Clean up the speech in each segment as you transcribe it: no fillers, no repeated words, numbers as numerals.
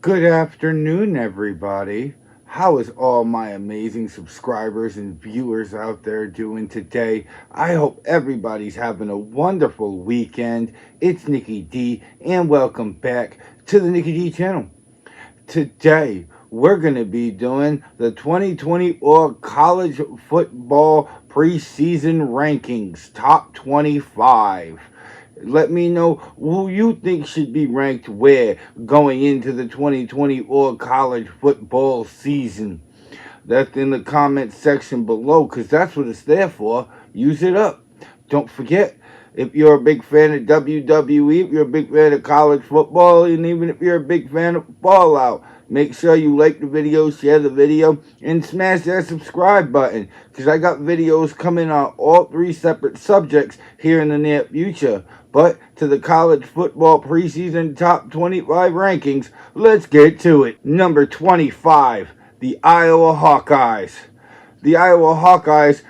Good afternoon, everybody. How is all my amazing subscribers and viewers out there doing today? I hope everybody's having a wonderful weekend. It's Nikki D, and welcome back to the Nikki D channel. Today, we're going to be doing the 2020 college football preseason rankings, top 25. Let me know who you think should be ranked where going into the 2020 college football season. That's in the comment section below because that's what it's there for. Use it up. Don't forget, if you're a big fan of WWE, if you're a big fan of college football, and even if you're a big fan of Fallout, make sure you like the video, share the video, and smash that subscribe button because I got videos coming on all three separate subjects here in the near future. But to the college football preseason top 25 rankings, let's get to it. Number 25, the Iowa Hawkeyes. The Iowa Hawkeyes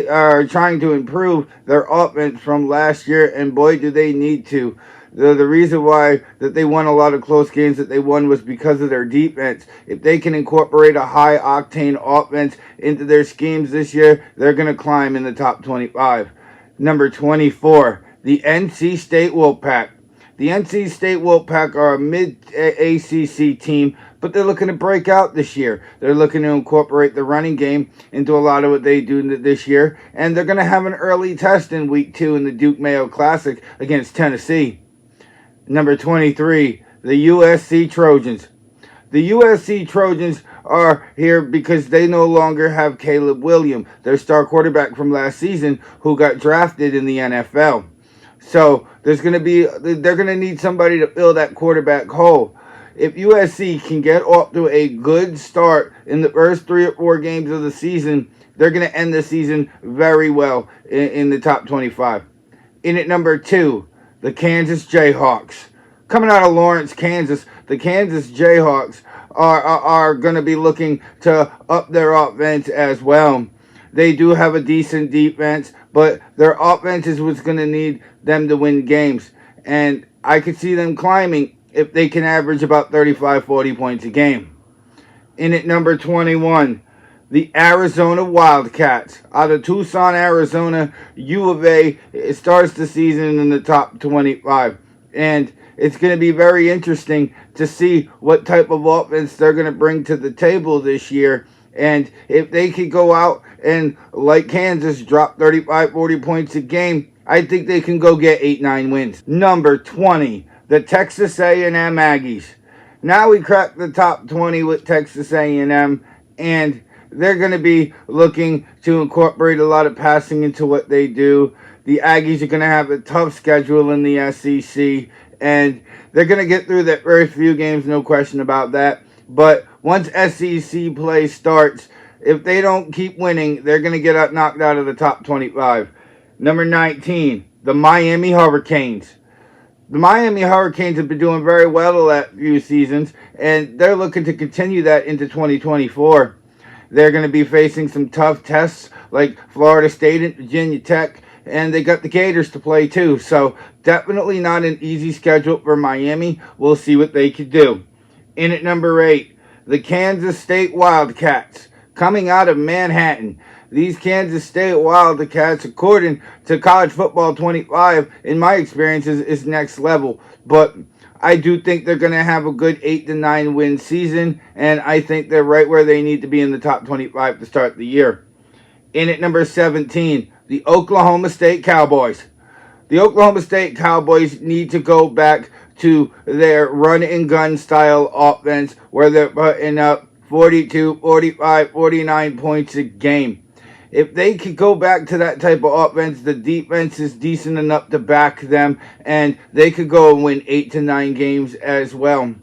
are trying to improve their offense from last year, and boy, do they need to. The reason why that they won a lot of close games that they won was because of their defense. If they can incorporate a high-octane offense into their schemes this year, they're going to climb in the top 25. Number 24, the NC State Wolfpack. The NC State Wolfpack are a mid-ACC team, but they're looking to break out this year. They're looking to incorporate the running game into a lot of what they do this year, and they're going to have an early test in Week 2 in the Duke Mayo Classic against Tennessee. Number 23, the USC Trojans. The USC Trojans are here because they no longer have Caleb Williams, their star quarterback from last season, who got drafted in the NFL. So they're going to need somebody to fill that quarterback hole. If USC can get off to a good start in the first 3 or 4 games of the season, they're going to end the season very well in the top 25. In at number 2, the Kansas Jayhawks. Coming out of Lawrence, Kansas, the Kansas Jayhawks are going to be looking to up their offense as well. They do have a decent defense, but their offense is what's going to need them to win games. And I could see them climbing if they can average about 35, 40 points a game. In at number 21, the Arizona Wildcats. Out of Tucson, Arizona, U of A starts the season in the top 25. And it's going to be very interesting to see what type of offense they're going to bring to the table this year. And if they could go out and, like Kansas, drop 35, 40 points a game, I think they can go get 8, 9 wins. Number 20, the Texas A&M Aggies. Now we cracked the top 20 with Texas A&M, and they're going to be looking to incorporate a lot of passing into what they do. The Aggies are going to have a tough schedule in the SEC, and they're going to get through their first few games, no question about that. But once SEC play starts, if they don't keep winning, they're going to get knocked out of the top 25. Number 19, the Miami Hurricanes. The Miami Hurricanes have been doing very well the last few seasons, and they're looking to continue that into 2024. They're going to be facing some tough tests like Florida State and Virginia Tech, and they got the Gators to play too. So definitely not an easy schedule for Miami. We'll see what they can do. In at number 8, the Kansas State Wildcats. Coming out of Manhattan, these Kansas State Wildcats, according to College Football 25, in my experience, is next level. But I do think they're going to have a good 8 to 9 win season, and I think they're right where they need to be in the top 25 to start the year. In at number 17, the Oklahoma State Cowboys. The Oklahoma State Cowboys need to go back to their run-and-gun style offense where they're putting up 42, 45, 49 points a game. If they could go back to that type of offense, the defense is decent enough to back them, and they could go and win 8 to 9 games as well.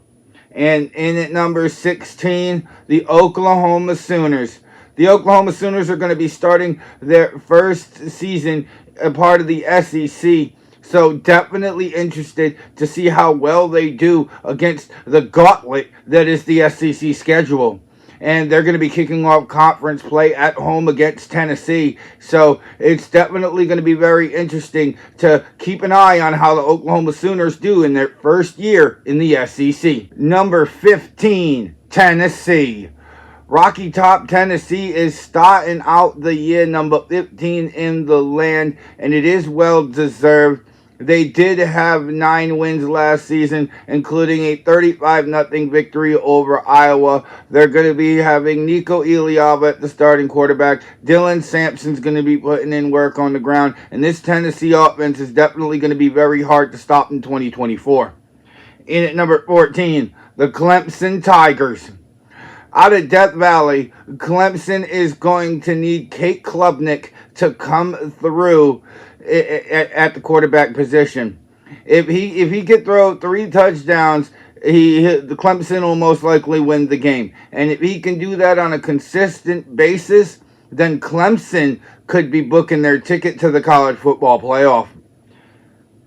And in at number 16, the Oklahoma Sooners. The Oklahoma Sooners are going to be starting their first season a part of the SEC. So definitely interested to see how well they do against the gauntlet that is the SEC schedule. and they're going to be kicking off conference play at home against Tennessee. So it's definitely going to be very interesting to keep an eye on how the Oklahoma Sooners do in their first year in the SEC. Number 15, Tennessee. Rocky Top, Tennessee is starting out the year number 15 in the land, and it is well deserved. They did have 9 wins last season, including a 35-0 victory over Iowa. They're going to be having Nico Eliava at the starting quarterback. Dylan Sampson's going to be putting in work on the ground, and this Tennessee offense is definitely going to be very hard to stop in 2024. In at number 14, the Clemson Tigers. Out of Death Valley, Clemson is going to need Kate Klubnik to come through at the quarterback position. If he could throw 3 touchdowns, the Clemson will most likely win the game. And if he can do that on a consistent basis, then Clemson could be booking their ticket to the college football playoff.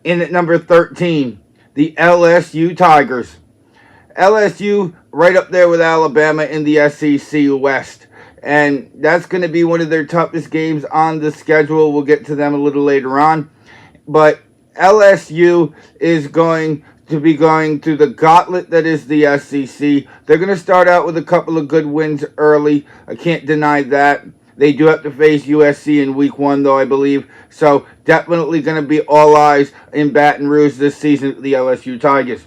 In at number 13, the LSU Tigers. LSU right up there with Alabama in the SEC West. And that's going to be one of their toughest games on the schedule. We'll get to them a little later on. But LSU is going to be going through the gauntlet that is the SEC. They're going to start out with a couple of good wins early. I can't deny that. They do have to face USC in week 1, though, I believe. So definitely going to be all eyes in Baton Rouge this season for the LSU Tigers.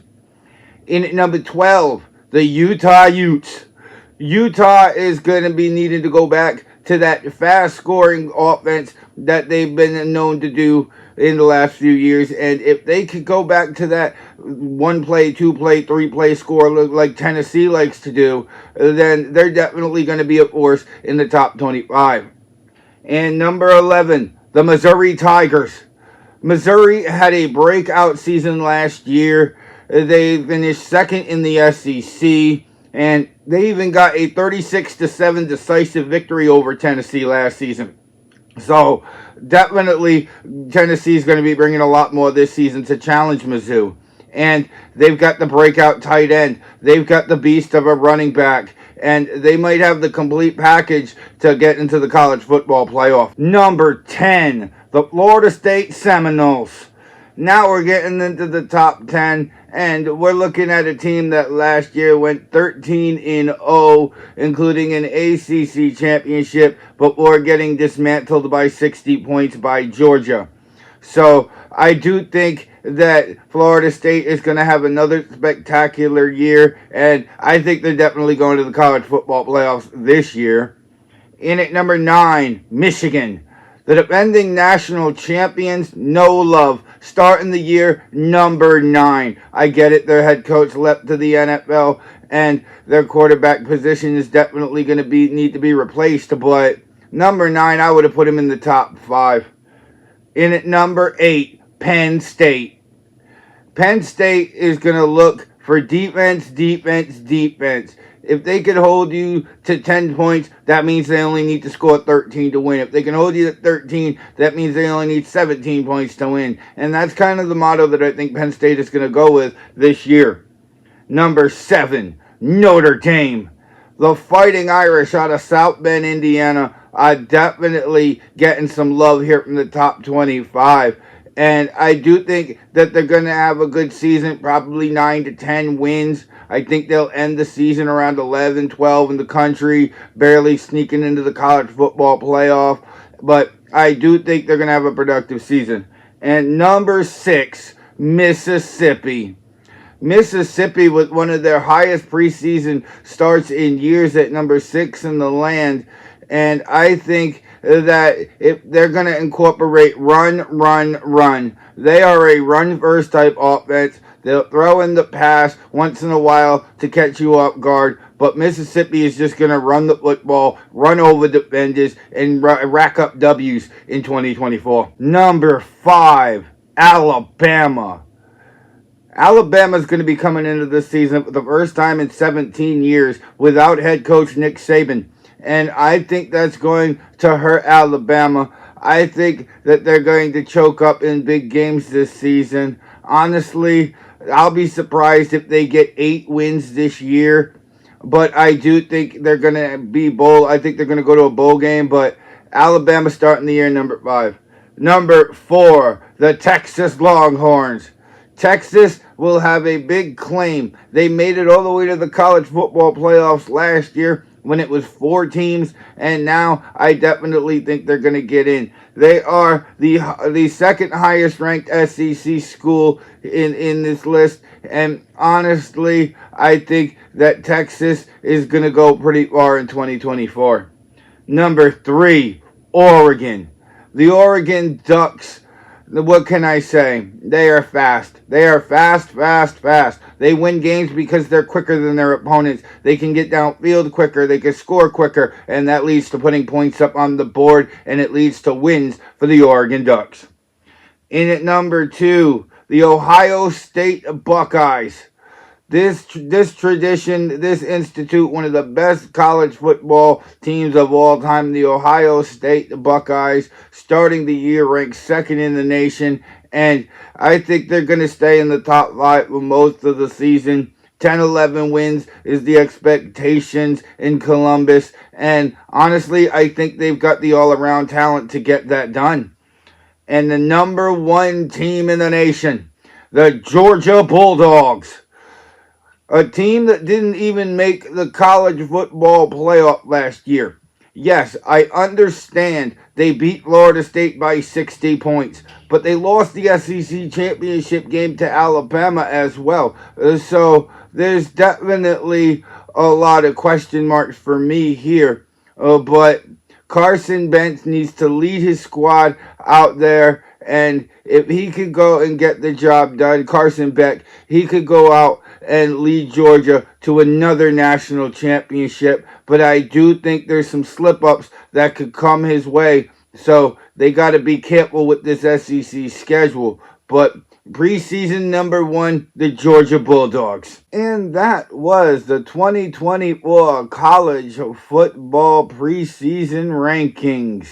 In at number 12, the Utah Utes. Utah is going to be needing to go back to that fast-scoring offense that they've been known to do in the last few years. And if they could go back to that 1-play, 2-play, 3-play score like Tennessee likes to do, then they're definitely going to be a force in the top 25. And number 11, the Missouri Tigers. Missouri had a breakout season last year. They finished second in the SEC, and they even got a 36-7 decisive victory over Tennessee last season. So definitely Tennessee is going to be bringing a lot more this season to challenge Mizzou. And they've got the breakout tight end. They've got the beast of a running back. And they might have the complete package to get into the college football playoff. Number 10, the Florida State Seminoles. Now we're getting into the top 10, and we're looking at a team that last year went 13-0, including an ACC championship, before getting dismantled by 60 points by Georgia. So I do think that Florida State is going to have another spectacular year, and I think they're definitely going to the college football playoffs this year. In at number 9, Michigan. The defending national champions, no love. Starting the year, number 9. I get it, their head coach left to the NFL, and their quarterback position is definitely going to need to be replaced. But number 9, I would have put him in the top 5. In at number 8, Penn State. Penn State is going to look for defense. If they could hold you to 10 points, that means they only need to score 13 to win. If they can hold you to 13, that means they only need 17 points to win. And that's kind of the motto that I think Penn State is going to go with this year. Number 7, Notre Dame. The Fighting Irish out of South Bend, Indiana, are definitely getting some love here from the top 25. And I do think that they're going to have a good season, probably 9 to 10 wins. I think they'll end the season around 11, 12 in the country, barely sneaking into the college football playoff. But I do think they're going to have a productive season. And number 6, Mississippi. Mississippi with one of their highest preseason starts in years at number 6 in the land. And I think that if they're going to incorporate run, they are a run-first type offense. They'll throw in the pass once in a while to catch you off guard. But Mississippi is just going to run the football, run over defenders, and rack up W's in 2024. Number 5, Alabama. Alabama's going to be coming into this season for the first time in 17 years without head coach Nick Saban. And I think that's going to hurt Alabama. I think that they're going to choke up in big games this season. Honestly, I'll be surprised if they get 8 wins this year. but I do think they're going to be bowl. I think they're going to go to a bowl game, but Alabama starting the year number 5. Number 4, the Texas Longhorns. Texas will have a big claim. They made it all the way to the college football playoffs last year when it was 4 teams, and now I definitely think they're going to get in. They are the second highest ranked SEC school in this list, and honestly, I think that Texas is going to go pretty far in 2024. Number 3, Oregon. The Oregon Ducks, what can I say? They are fast. They are fast, fast, fast. They win games because they're quicker than their opponents. They can get downfield quicker. They can score quicker. And that leads to putting points up on the board. And it leads to wins for the Oregon Ducks. In at number 2, the Ohio State Buckeyes. This tradition, this institute, one of the best college football teams of all time, the Ohio State Buckeyes, starting the year ranked second in the nation, and I think they're going to stay in the top 5 for most of the season. 10-11 wins is the expectations in Columbus, and honestly, I think they've got the all-around talent to get that done. And the number 1 team in the nation, the Georgia Bulldogs. A team that didn't even make the college football playoff last year. Yes, I understand they beat Florida State by 60 points, but they lost the SEC championship game to Alabama as well. So there's definitely a lot of question marks for me here. But Carson Wentz needs to lead his squad out there, and if he could go and get the job done, Carson Beck, he could go out and lead Georgia to another national championship. But I do think there's some slip-ups that could come his way, so they got to be careful with this SEC schedule. But preseason number 1, the Georgia Bulldogs. And that was the 2024 college football preseason rankings.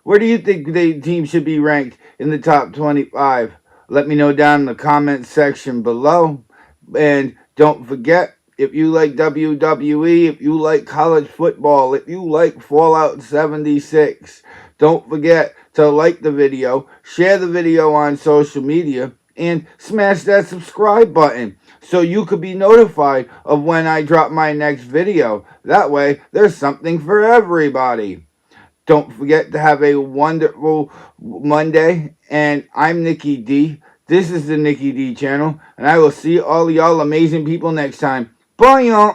Where do you think the team should be ranked in the top 25? Let me know down in the comments section below. And don't forget, if you like WWE, if you like college football, if you like Fallout 76, don't forget to like the video, share the video on social media, and smash that subscribe button so you could be notified of when I drop my next video. That way, there's something for everybody. Don't forget to have a wonderful Monday, and I'm Nikki D. This is the Nikki D channel, and I will see all y'all amazing people next time. Bye, y'all.